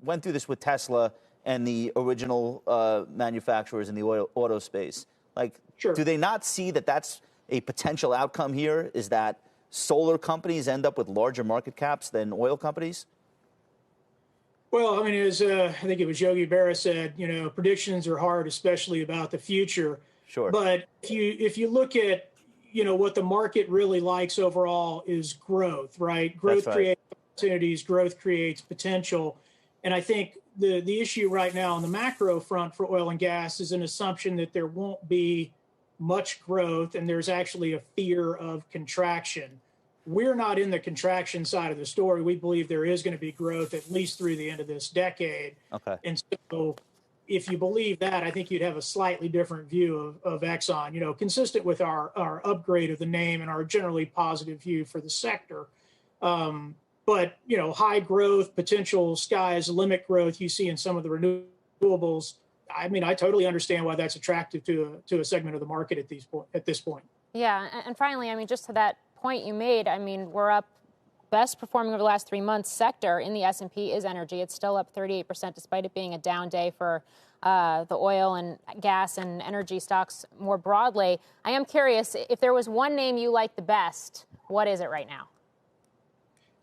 went through this with Tesla and the original manufacturers in the auto space. Like, Sure. do they not see that that's a potential outcome here? Is that solar companies end up with larger market caps than oil companies? Well, I mean, as I think it was Yogi Berra said, predictions are hard, especially about the future. Sure. But if you look at, what the market really likes overall is growth, right? Growth right. creates opportunities, growth creates potential. And I think the issue right now on the macro front for oil and gas is an assumption that there won't be much growth, and there's actually a fear of contraction. We're not in the contraction side of the story. We believe there is going to be growth at least through the end of this decade. Okay. And so if you believe that, I think you'd have a slightly different view of Exxon, consistent with our upgrade of the name and our generally positive view for the sector. But, high growth, potential sky's the limit growth you see in some of the renewables. I mean, I totally understand why that's attractive to a segment of the market at this point. Yeah. And finally, I mean, just to that point you made, I mean, we're up. Best performing over the last 3 months sector in the S&P is energy. It's still up 38% despite it being a down day for the oil and gas and energy stocks more broadly. I am curious, if there was one name you like the best, what is it right now?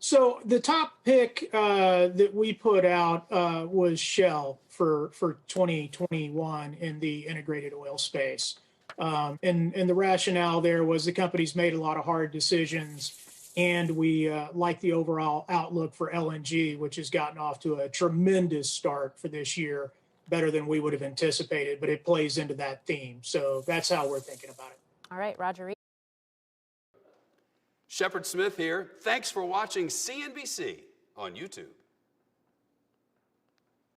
So the top pick that we put out was Shell for 2021 in the integrated oil space. And the rationale there was the company's made a lot of hard decisions, and we like the overall outlook for LNG, which has gotten off to a tremendous start for this year, better than we would have anticipated, but it plays into that theme. So that's how we're thinking about it. All right, Roger. Shepard Smith here. Thanks for watching CNBC on YouTube.